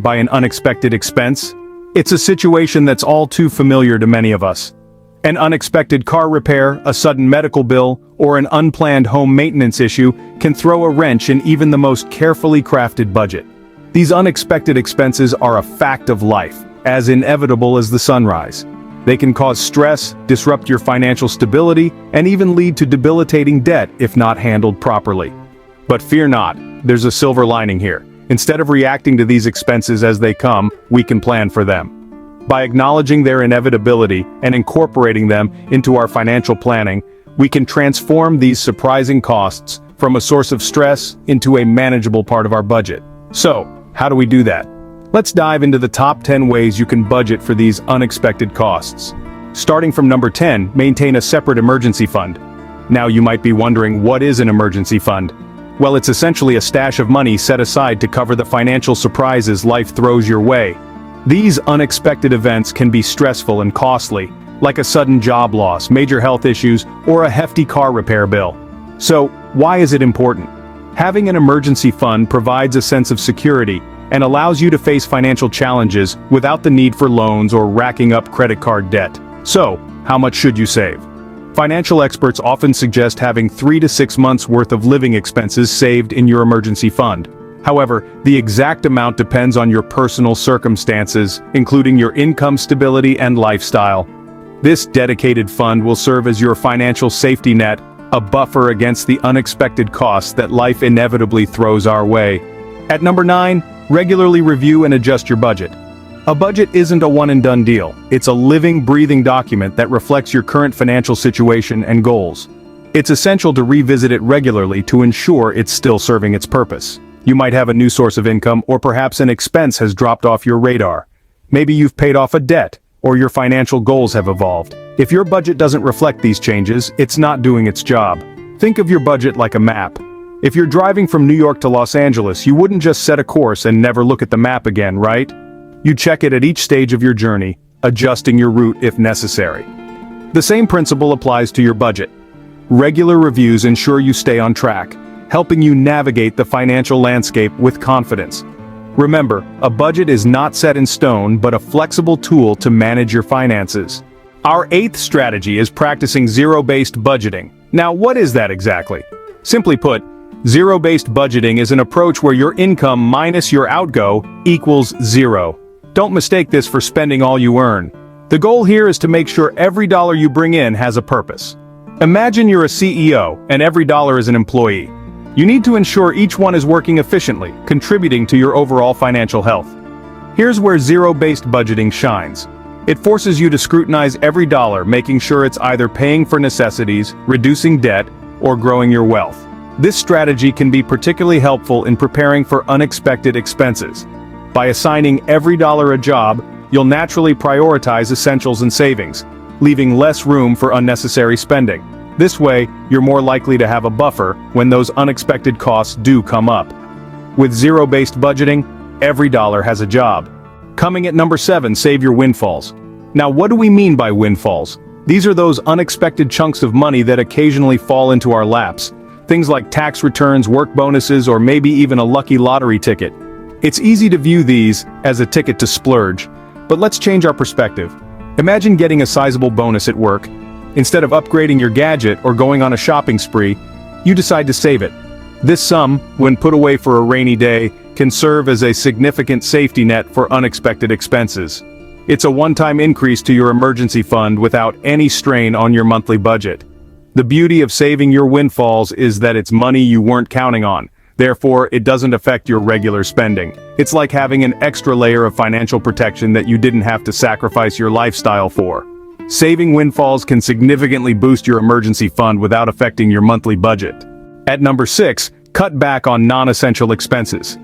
by an unexpected expense? It's a situation that's all too familiar to many of us. An unexpected car repair, a sudden medical bill, or an unplanned home maintenance issue can throw a wrench in even the most carefully crafted budget. These unexpected expenses are a fact of life, as inevitable as the sunrise. They can cause stress, disrupt your financial stability, and even lead to debilitating debt if not handled properly. But fear not, there's a silver lining here. Instead of reacting to these expenses as they come, we can plan for them. By acknowledging their inevitability and incorporating them into our financial planning, we can transform these surprising costs from a source of stress into a manageable part of our budget. So, how do we do that? Let's dive into the top 10 ways you can budget for these unexpected costs. Starting from number 10, maintain a separate emergency fund. Now you might be wondering, what is an emergency fund? Well, it's essentially a stash of money set aside to cover the financial surprises life throws your way. These unexpected events can be stressful and costly, like a sudden job loss, major health issues, or a hefty car repair bill. So, why is it important? Having an emergency fund provides a sense of security and allows you to face financial challenges without the need for loans or racking up credit card debt. So, how much should you save? Financial experts often suggest having 3 to 6 months worth of living expenses saved in your emergency fund. However, the exact amount depends on your personal circumstances, including your income stability and lifestyle. This dedicated fund will serve as your financial safety net, a buffer against the unexpected costs that life inevitably throws our way. At number 9, regularly review and adjust your budget. A budget isn't a one-and-done deal. It's a living, breathing document that reflects your current financial situation and goals. It's essential to revisit it regularly to ensure it's still serving its purpose. You might have a new source of income, or perhaps an expense has dropped off your radar. Maybe you've paid off a debt, or your financial goals have evolved. If your budget doesn't reflect these changes, it's not doing its job. Think of your budget like a map. If you're driving from New York to Los Angeles, you wouldn't just set a course and never look at the map again, right? You check it at each stage of your journey, adjusting your route if necessary. The same principle applies to your budget. Regular reviews ensure you stay on track, helping you navigate the financial landscape with confidence. Remember, a budget is not set in stone but a flexible tool to manage your finances. Our 8th strategy is practicing zero-based budgeting. Now, what is that exactly? Simply put, zero-based budgeting is an approach where your income minus your outgo equals zero. Don't mistake this for spending all you earn. The goal here is to make sure every dollar you bring in has a purpose. Imagine you're a CEO and every dollar is an employee. You need to ensure each one is working efficiently, contributing to your overall financial health. Here's where zero-based budgeting shines. It forces you to scrutinize every dollar, making sure it's either paying for necessities, reducing debt, or growing your wealth. This strategy can be particularly helpful in preparing for unexpected expenses. By assigning every dollar a job, you'll naturally prioritize essentials and savings, leaving less room for unnecessary spending. This way, you're more likely to have a buffer when those unexpected costs do come up. With zero-based budgeting, every dollar has a job. Coming at number 7, save your windfalls. Now, what do we mean by windfalls? These are those unexpected chunks of money that occasionally fall into our laps. Things like tax returns, work bonuses, or maybe even a lucky lottery ticket. It's easy to view these as a ticket to splurge, but let's change our perspective. Imagine getting a sizable bonus at work. Instead of upgrading your gadget or going on a shopping spree, you decide to save it. This sum, when put away for a rainy day, can serve as a significant safety net for unexpected expenses. It's a one-time increase to your emergency fund without any strain on your monthly budget. The beauty of saving your windfalls is that it's money you weren't counting on. Therefore, it doesn't affect your regular spending. It's like having an extra layer of financial protection that you didn't have to sacrifice your lifestyle for. Saving windfalls can significantly boost your emergency fund without affecting your monthly budget. At number 6, cut back on non-essential expenses.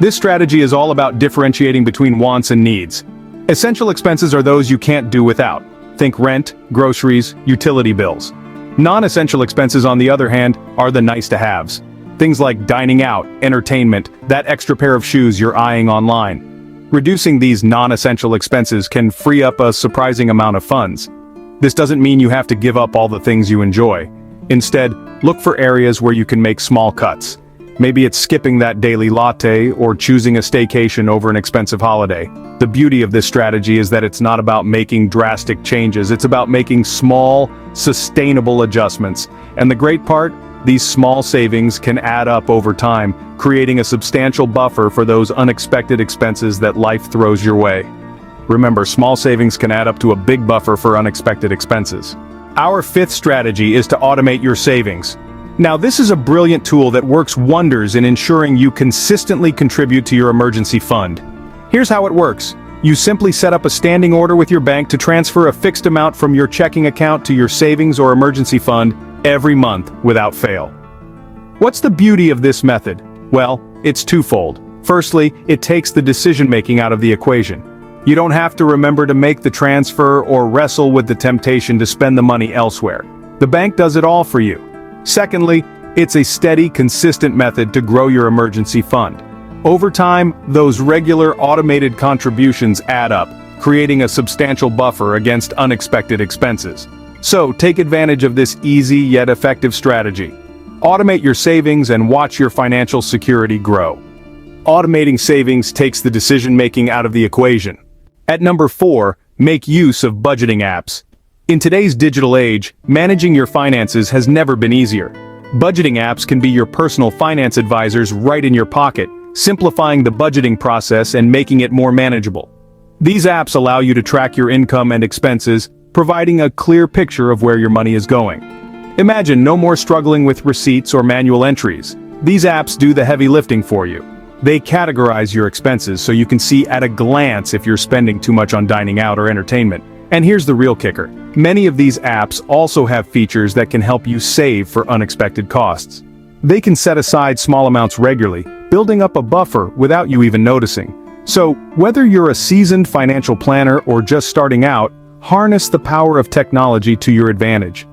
This strategy is all about differentiating between wants and needs. Essential expenses are those you can't do without. Think rent, groceries, utility bills. Non-essential expenses, on the other hand, are the nice-to-haves. Things like dining out, entertainment, that extra pair of shoes you're eyeing online. Reducing these non-essential expenses can free up a surprising amount of funds. This doesn't mean you have to give up all the things you enjoy. Instead, look for areas where you can make small cuts. Maybe it's skipping that daily latte or choosing a staycation over an expensive holiday. The beauty of this strategy is that it's not about making drastic changes, it's about making small, sustainable adjustments. And the great part? These small savings can add up over time, creating a substantial buffer for those unexpected expenses that life throws your way. Remember, small savings can add up to a big buffer for unexpected expenses. Our fifth strategy is to automate your savings. Now, this is a brilliant tool that works wonders in ensuring you consistently contribute to your emergency fund. Here's how it works. You simply set up a standing order with your bank to transfer a fixed amount from your checking account to your savings or emergency fund every month without fail. What's the beauty of this method? Well, it's twofold. Firstly, it takes the decision-making out of the equation. You don't have to remember to make the transfer or wrestle with the temptation to spend the money elsewhere. The bank does it all for you. Secondly, it's a steady, consistent method to grow your emergency fund. Over time, those regular automated contributions add up, creating a substantial buffer against unexpected expenses. So, take advantage of this easy yet effective strategy. Automate your savings and watch your financial security grow. Automating savings takes the decision-making out of the equation. At number 4, make use of budgeting apps. In today's digital age, managing your finances has never been easier. Budgeting apps can be your personal finance advisors right in your pocket, simplifying the budgeting process and making it more manageable. These apps allow you to track your income and expenses, providing a clear picture of where your money is going. Imagine no more struggling with receipts or manual entries. These apps do the heavy lifting for you. They categorize your expenses so you can see at a glance if you're spending too much on dining out or entertainment. And here's the real kicker. Many of these apps also have features that can help you save for unexpected costs. They can set aside small amounts regularly, building up a buffer without you even noticing. So, whether you're a seasoned financial planner or just starting out, harness the power of technology to your advantage.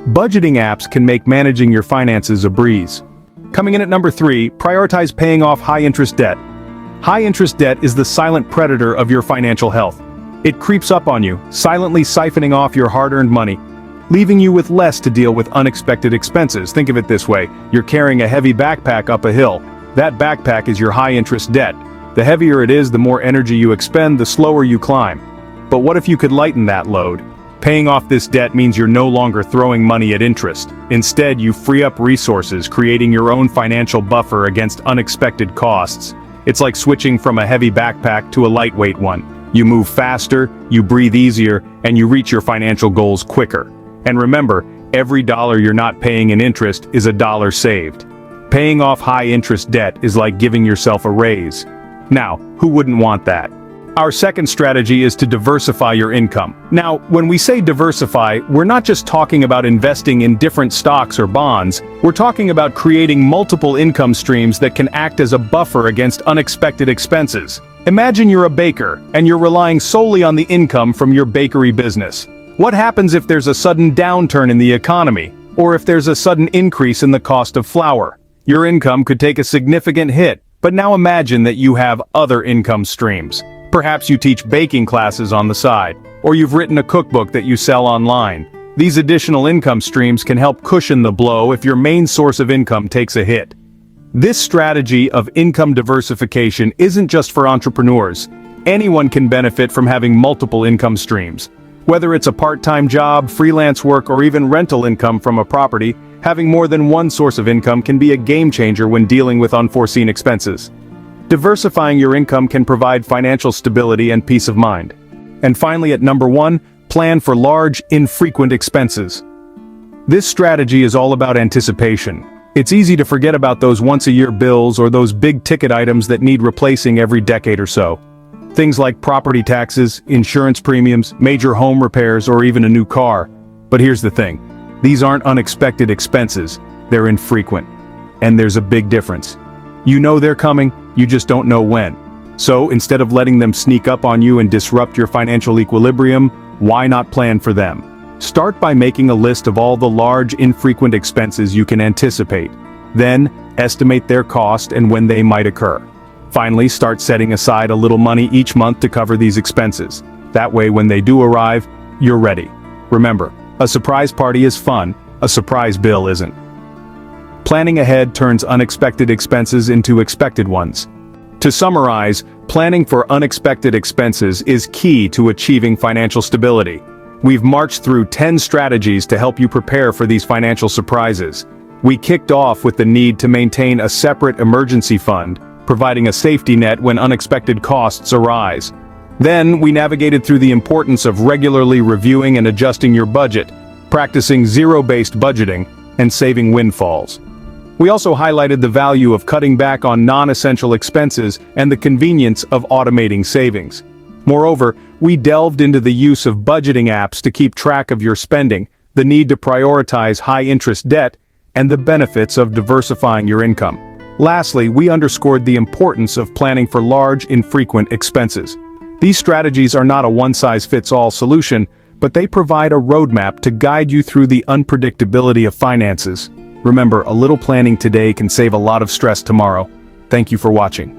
Budgeting apps can make managing your finances a breeze. Coming in at number 3, prioritize paying off high-interest debt. High-interest debt is the silent predator of your financial health. It creeps up on you, silently siphoning off your hard-earned money, leaving you with less to deal with unexpected expenses. Think of it this way, you're carrying a heavy backpack up a hill. That backpack is your high-interest debt. The heavier it is, the more energy you expend, the slower you climb. But what if you could lighten that load? Paying off this debt means you're no longer throwing money at interest. Instead, you free up resources, creating your own financial buffer against unexpected costs. It's like switching from a heavy backpack to a lightweight one. You move faster, you breathe easier, and you reach your financial goals quicker. And remember, every dollar you're not paying in interest is a dollar saved. Paying off high-interest debt is like giving yourself a raise. Now, who wouldn't want that? Our second strategy is to diversify your income. Now, when we say diversify, we're not just talking about investing in different stocks or bonds, we're talking about creating multiple income streams that can act as a buffer against unexpected expenses. Imagine you're a baker, and you're relying solely on the income from your bakery business. What happens if there's a sudden downturn in the economy, or if there's a sudden increase in the cost of flour? Your income could take a significant hit, but now imagine that you have other income streams. Perhaps you teach baking classes on the side, or you've written a cookbook that you sell online. These additional income streams can help cushion the blow if your main source of income takes a hit. This strategy of income diversification isn't just for entrepreneurs. Anyone can benefit from having multiple income streams. Whether it's a part-time job, freelance work, or even rental income from a property, having more than one source of income can be a game changer when dealing with unforeseen expenses. Diversifying your income can provide financial stability and peace of mind. And finally, at number 1, plan for large, infrequent expenses. This strategy is all about anticipation. It's easy to forget about those once-a-year bills or those big-ticket items that need replacing every decade or so. Things like property taxes, insurance premiums, major home repairs, or even a new car. But here's the thing. These aren't unexpected expenses, they're infrequent. And there's a big difference. You know they're coming, you just don't know when. So instead of letting them sneak up on you and disrupt your financial equilibrium, why not plan for them? Start by making a list of all the large, infrequent expenses you can anticipate. Then, estimate their cost and when they might occur. Finally, start setting aside a little money each month to cover these expenses. That way, when they do arrive, you're ready. Remember, a surprise party is fun, a surprise bill isn't. Planning ahead turns unexpected expenses into expected ones. To summarize, planning for unexpected expenses is key to achieving financial stability. We've marched through 10 strategies to help you prepare for these financial surprises. We kicked off with the need to maintain a separate emergency fund, providing a safety net when unexpected costs arise. Then, we navigated through the importance of regularly reviewing and adjusting your budget, practicing zero-based budgeting, and saving windfalls. We also highlighted the value of cutting back on non-essential expenses and the convenience of automating savings. Moreover, we delved into the use of budgeting apps to keep track of your spending, the need to prioritize high-interest debt, and the benefits of diversifying your income. Lastly, we underscored the importance of planning for large, infrequent expenses. These strategies are not a one-size-fits-all solution, but they provide a roadmap to guide you through the unpredictability of finances. Remember, a little planning today can save a lot of stress tomorrow. Thank you for watching.